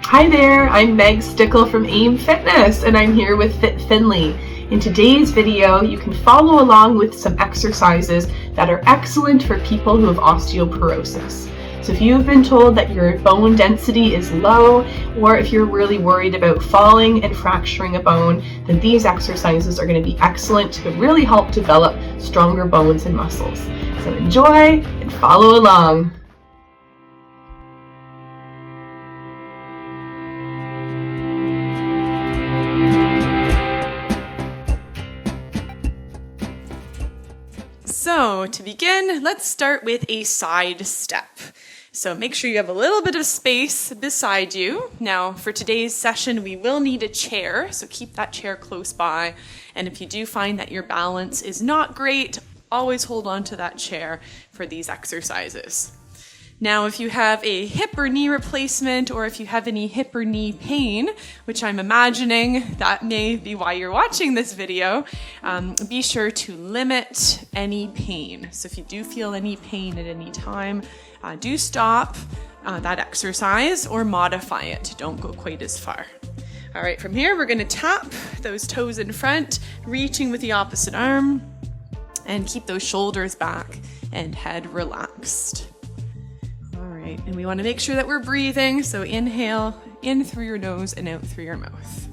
Hi there, I'm Meg Stickle from AIM Fitness, and I'm here with Fit Finley. In today's video, you can follow along with some exercises that are excellent for people who have osteoporosis. So if you've been told that your bone density is low, or if you're really worried about falling and fracturing a bone, then these exercises are going to be excellent to really help develop stronger bones and muscles. So enjoy and follow along. So to begin, let's start with a side step. So make sure you have a little bit of space beside you. Now for today's session, we will need a chair, so keep that chair close by. And if you do find that your balance is not great, always hold on to that chair for these exercises. Now, if you have a hip or knee replacement, or if you have any hip or knee pain, which I'm imagining that may be why you're watching this video, be sure to limit any pain. So if you do feel any pain at any time, do stop that exercise or modify it. Don't go quite as far. All right, from here, we're gonna tap those toes in front, reaching with the opposite arm, and keep those shoulders back and head relaxed. And we want to make sure that we're breathing. So inhale in through your nose and out through your mouth.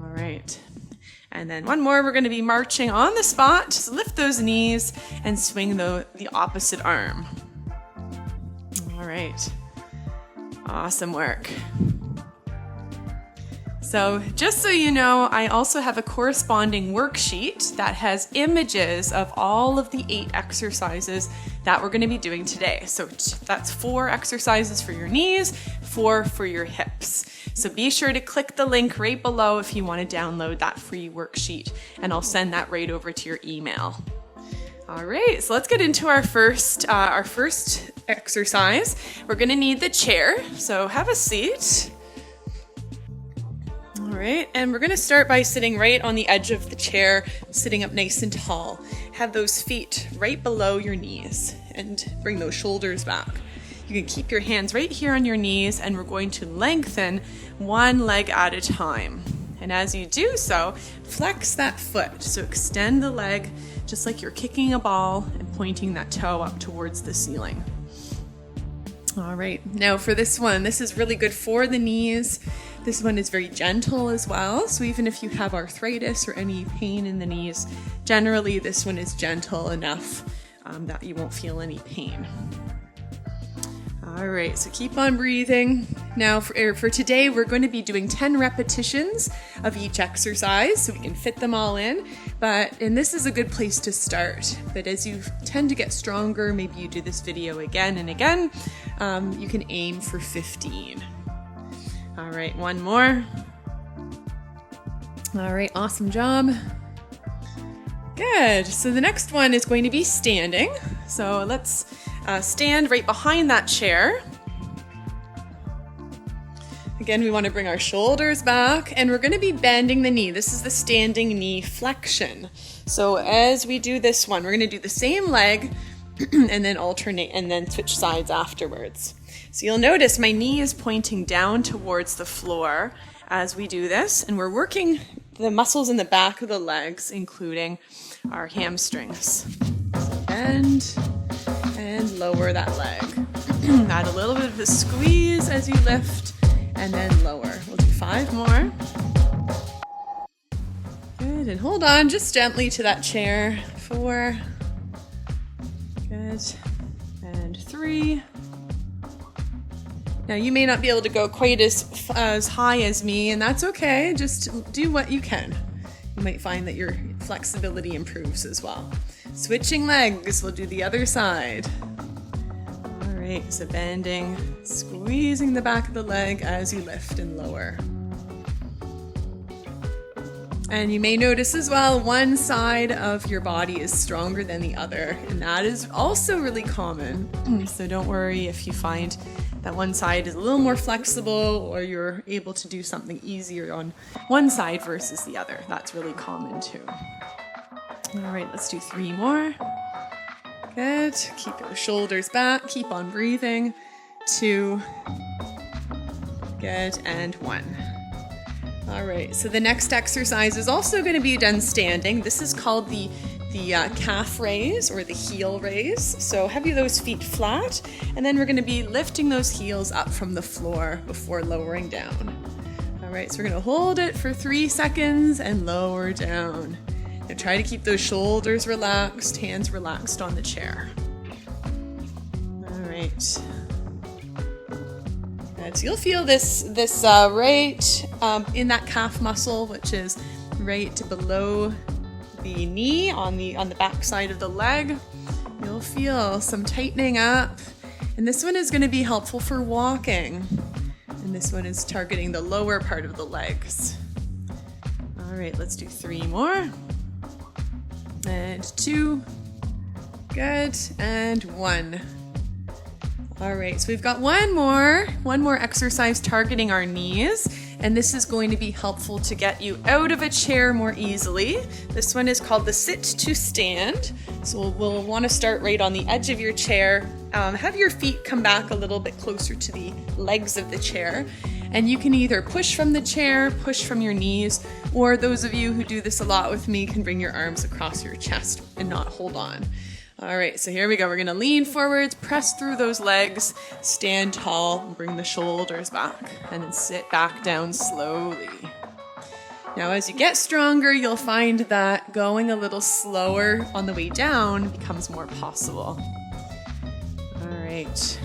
All right. And then one more, we're going to be marching on the spot. Just lift those knees and swing the opposite arm. All right. Awesome work. So just so you know, I also have a corresponding worksheet that has images of all of the 8 exercises that we're going to be doing today. So that's 4 exercises for your knees, 4 for your hips. So be sure to click the link right below if you want to download that free worksheet, and I'll send that right over to your email. All right, so let's get into our first exercise. We're going to need the chair, so have a seat. All right, and we're going to start by sitting right on the edge of the chair, sitting up nice and tall. Have those feet right below your knees and bring those shoulders back. You can keep your hands right here on your knees, and we're going to lengthen one leg at a time. And as you do so, flex that foot. So extend the leg just like you're kicking a ball and pointing that toe up towards the ceiling. All right, now for this one, this is really good for the knees. This one is very gentle as well, so even if you have arthritis or any pain in the knees, generally this one is gentle enough that you won't feel any pain. All right, so keep on breathing. Now for today, we're going to be doing 10 repetitions of each exercise so we can fit them all in, and this is a good place to start. But as you tend to get stronger, maybe you do this video again and again, you can aim for 15. All right, one more. All right, awesome job. Good, so the next one is going to be standing. So let's stand right behind that chair. Again, we want to bring our shoulders back, and we're going to be bending the knee. This is the standing knee flexion. So as we do this one, we're going to do the same leg and then alternate and then switch sides afterwards. So you'll notice my knee is pointing down towards the floor as we do this, and we're working the muscles in the back of the legs, including our hamstrings. So bend and lower that leg. Add a little bit of a squeeze as you lift, and then lower. We'll do 5 more. Good, and hold on just gently to that chair. 4. Good, and 3. Now you may not be able to go quite as high as me, and that's okay. Just do what you can. You might find that your flexibility improves as well. Switching legs, we'll do the other side. All right, so bending, squeezing the back of the leg as you lift and lower. And you may notice as well, one side of your body is stronger than the other, and that is also really common. So don't worry if you find that one side is a little more flexible, or you're able to do something easier on one side versus the other. That's really common too. All right, let's do 3 more. Good. Keep your shoulders back. Keep on breathing. 2. Good, and 1. All right, so the next exercise is also going to be done standing. This is called the calf raise or the heel raise. So have those feet flat, and then we're going to be lifting those heels up from the floor before lowering down. All right, so we're going to hold it for 3 seconds and lower down. Now try to keep those shoulders relaxed, hands relaxed on the chair. All right. So you'll feel this right in that calf muscle, which is right below the knee on the back side of the leg. You'll feel some tightening up, and this one is going to be helpful for walking, and this one is targeting the lower part of the legs. All right, let's do 3 more, and 2, good, and 1. All right, so we've got one more exercise targeting our knees, and this is going to be helpful to get you out of a chair more easily. This one is called the sit to stand. So we'll want to start right on the edge of your chair. Have your feet come back a little bit closer to the legs of the chair, and you can either push from the chair, push from your knees, or those of you who do this a lot with me can bring your arms across your chest and not hold on. All right, so here we go. We're gonna lean forwards, press through those legs, stand tall, and bring the shoulders back, and then sit back down slowly. Now, as you get stronger, you'll find that going a little slower on the way down becomes more possible. All right,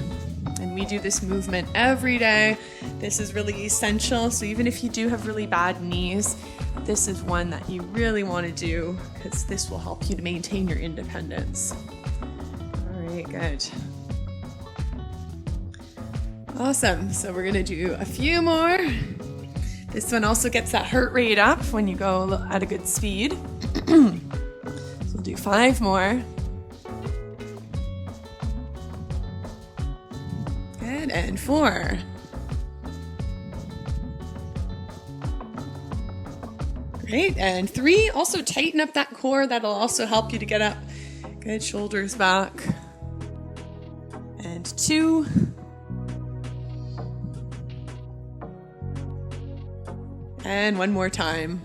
and we do this movement every day. This is really essential, so even if you do have really bad knees, this is one that you really want to do because this will help you to maintain your independence. All right, good. Awesome. So we're going to do a few more. This one also gets that heart rate up when you go at a good speed. So we'll do 5 more. Good, and 4. Great, and 3, also tighten up that core. That'll also help you to get up. Good, shoulders back. And 2. And 1 more time.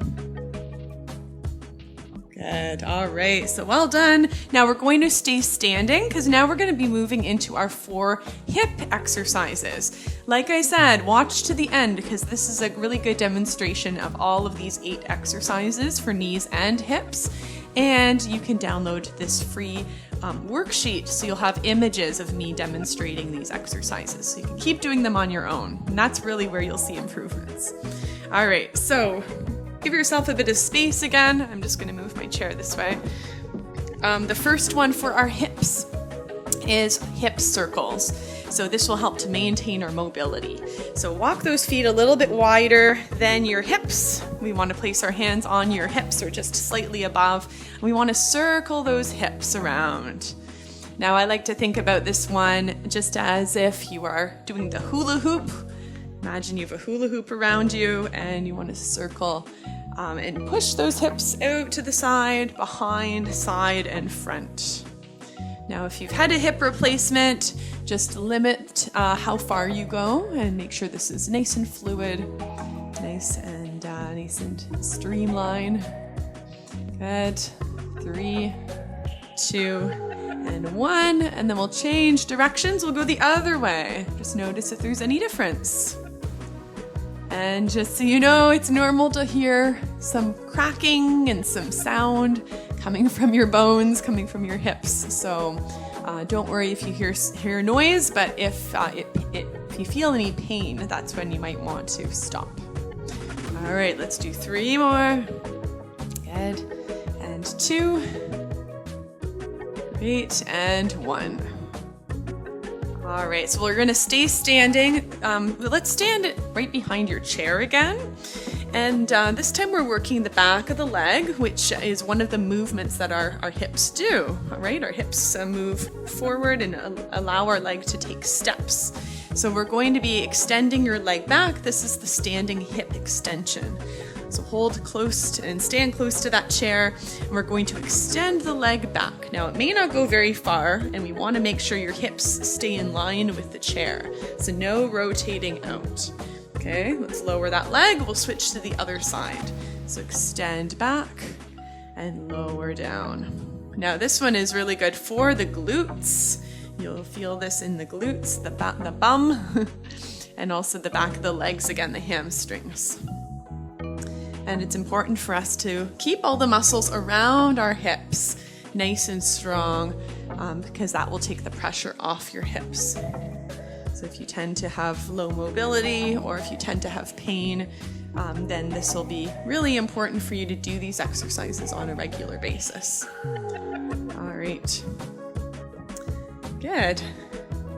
Good, all right, so well done. Now we're going to stay standing because now we're going to be moving into our 4 hip exercises. Like I said, watch to the end because this is a really good demonstration of all of these 8 exercises for knees and hips. And you can download this free worksheet so you'll have images of me demonstrating these exercises. So you can keep doing them on your own. And that's really where you'll see improvements. All right, so give yourself a bit of space again. I'm just gonna move my chair this way. The first one for our hips is hip circles. So this will help to maintain our mobility. So walk those feet a little bit wider than your hips. We want to place our hands on your hips or just slightly above. We want to circle those hips around. Now I like to think about this one just as if you are doing the hula hoop. Imagine you have a hula hoop around you and you want to circle and push those hips out to the side, behind, side, and front. Now, if you've had a hip replacement, just limit how far you go and make sure this is nice and fluid, nice and streamlined. Good. 3, 2, and 1. And then we'll change directions. We'll go the other way. Just notice if there's any difference. And just so you know, it's normal to hear some cracking and some sound coming from your bones, coming from your hips. So don't worry if you hear noise, but if you feel any pain, that's when you might want to stop. All right, let's do 3 more. Good. And 2. Great. And 1. All right, so we're gonna stay standing. Let's stand right behind your chair again. And this time we're working the back of the leg, which is one of the movements that our hips do, all right? Our hips move forward and allow our leg to take steps. So we're going to be extending your leg back. This is the standing hip extension. So hold close and stand close to that chair, and we're going to extend the leg back. Now it may not go very far, and we want to make sure your hips stay in line with the chair. So no rotating out. Okay, let's lower that leg. We'll switch to the other side. So extend back and lower down. Now this one is really good for the glutes. You'll feel this in the glutes, the bum, and also the back of the legs, again, the hamstrings. And it's important for us to keep all the muscles around our hips nice and strong, because that will take the pressure off your hips. So if you tend to have low mobility or if you tend to have pain, then this will be really important for you to do these exercises on a regular basis. All right. Good.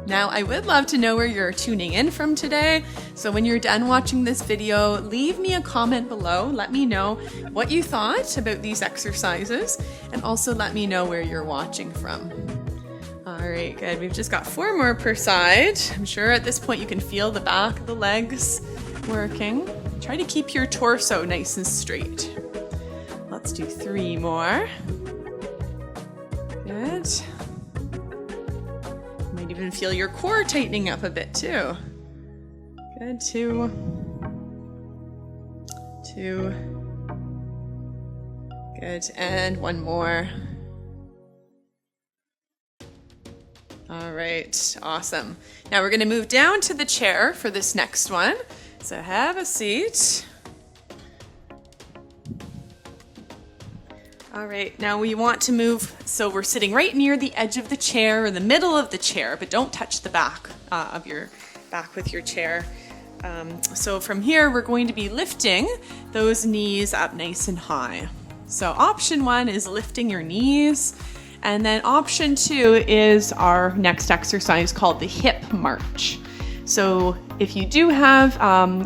Now, I would love to know where you're tuning in from today. So when you're done watching this video, leave me a comment below. Let me know what you thought about these exercises, and also let me know where you're watching from. All right, good. We've just got 4 more per side. I'm sure at this point you can feel the back of the legs working. Try to keep your torso nice and straight. Let's do 3 more. Good. Might even feel your core tightening up a bit too. Good. 2. Good. And 1 more. All right, awesome. Now we're going to move down to the chair for this next one. So have a seat. All right, now we want to move, so we're sitting right near the edge of the chair or the middle of the chair, but don't touch the back of your back with your chair. So from here, we're going to be lifting those knees up nice and high. So option 1 is lifting your knees. And then option 2 is our next exercise called the hip march. So if you do have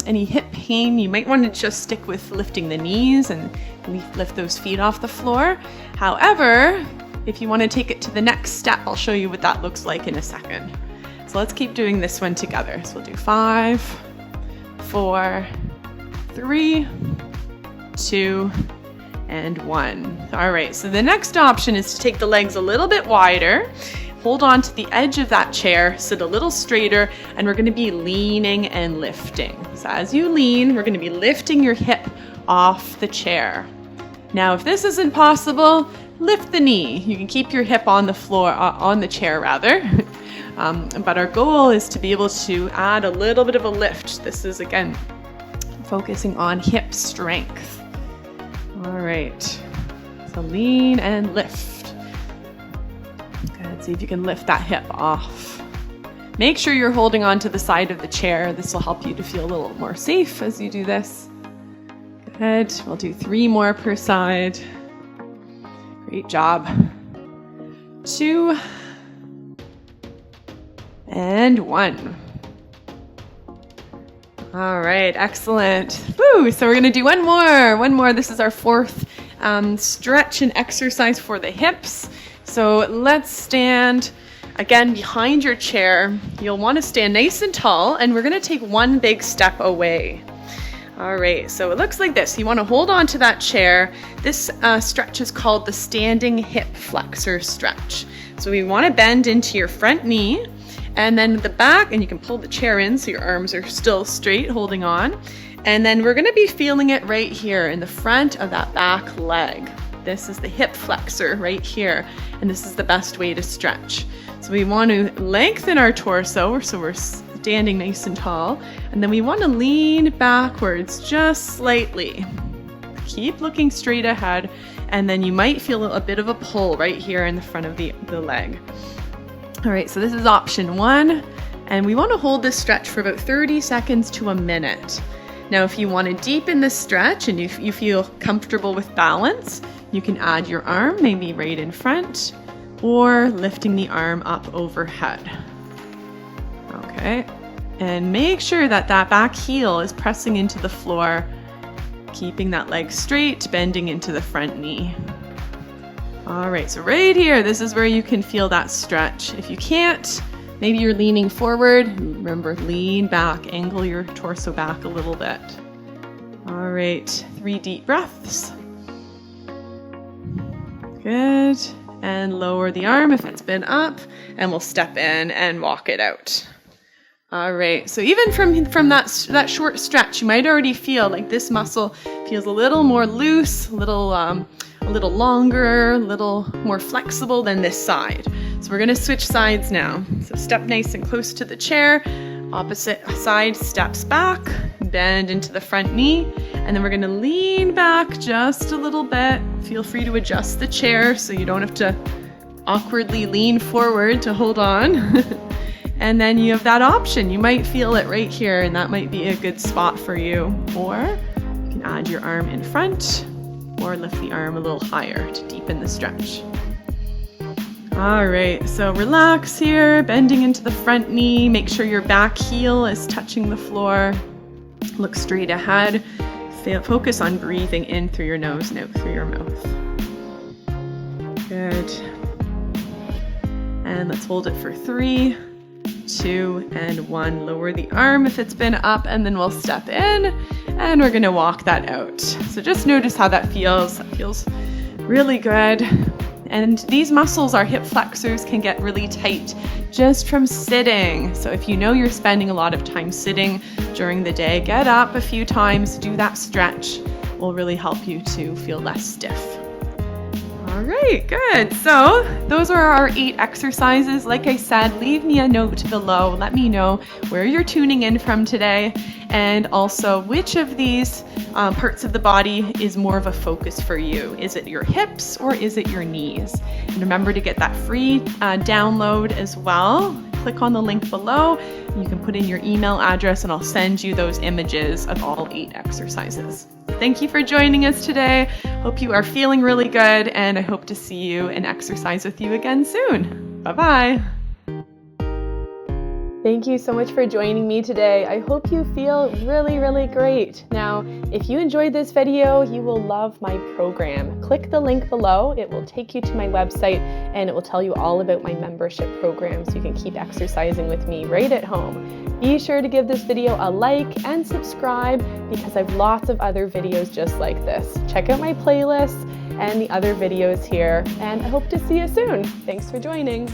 any hip pain, you might want to just stick with lifting the knees and lift those feet off the floor. However, if you want to take it to the next step, I'll show you what that looks like in a second. So let's keep doing this one together. So we'll do 5, 4, 3, 2, and 1. All right, so the next option is to take the legs a little bit wider, hold on to the edge of that chair, sit a little straighter, and we're going to be leaning and lifting. So as you lean, we're going to be lifting your hip off the chair. Now, if this isn't possible, lift the knee. You can keep your hip on the floor, on the chair rather. But our goal is to be able to add a little bit of a lift. This is, again, focusing on hip strength. All right, so lean and lift. Good, see if you can lift that hip off. Make sure you're holding on to the side of the chair. This will help you to feel a little more safe as you do this. Good, we'll do 3 more per side. Great job. 2, and 1. All right, excellent. Woo! So we're going to do one more. This is our 4th stretch and exercise for the hips. So let's stand again behind your chair. You'll want to stand nice and tall, and we're going to take 1 big step away. All right, so it looks like this. You want to hold on to that chair. This stretch is called the standing hip flexor stretch. So we want to bend into your front knee, and then the back, and you can pull the chair in so your arms are still straight, holding on. And then we're going to be feeling it right here in the front of that back leg. This is the hip flexor right here, and this is the best way to stretch. So we want to lengthen our torso, so we're standing nice and tall, and then we want to lean backwards just slightly. Keep looking straight ahead, and then you might feel a bit of a pull right here in the front of the leg. All right, so this is option 1, and we want to hold this stretch for about 30 seconds to a minute. Now, if you want to deepen this stretch and you feel comfortable with balance, you can add your arm maybe right in front or lifting the arm up overhead. Okay, and make sure that that back heel is pressing into the floor, keeping that leg straight, bending into the front knee. All right, so right here, this is where you can feel that stretch. If you can't, maybe you're leaning forward. Remember, lean back, angle your torso back a little bit. All right, 3 deep breaths. Good, and lower the arm if it's been up, and we'll step in and walk it out. All right, so even from that short stretch, you might already feel like this muscle feels a little more loose, a little longer, a little more flexible than this side. So we're gonna switch sides now. So step nice and close to the chair, opposite side steps back, bend into the front knee, and then we're gonna lean back just a little bit. Feel free to adjust the chair so you don't have to awkwardly lean forward to hold on. And then you have that option. You might feel it right here, and that might be a good spot for you. Or you can add your arm in front or lift the arm a little higher to deepen the stretch. All right, so relax here, bending into the front knee. Make sure your back heel is touching the floor. Look straight ahead. Focus on breathing in through your nose and out through your mouth. Good. And let's hold it for 3, 2, and 1. Lower the arm if it's been up, and then we'll step in, and we're gonna walk that out. So just notice how that feels. That feels really good. And these muscles, our hip flexors, can get really tight just from sitting. So if you know you're spending a lot of time sitting during the day, get up a few times, do that stretch. It will really help you to feel less stiff. All right, good. So those are our 8 exercises. Like I said, leave me a note below. Let me know where you're tuning in from today, and also which of these parts of the body is more of a focus for you. Is it your hips or is it your knees? And remember to get that free download as well. Click on the link below. You can put in your email address and I'll send you those images of all 8 exercises. Thank you for joining us today. Hope you are feeling really good, and I hope to see you and exercise with you again soon. Bye-bye. Thank you so much for joining me today. I hope you feel really, really great. Now, if you enjoyed this video, you will love my program. Click the link below. It will take you to my website, and it will tell you all about my membership program so you can keep exercising with me right at home. Be sure to give this video a like and subscribe because I have lots of other videos just like this. Check out my playlists and the other videos here, and I hope to see you soon. Thanks for joining.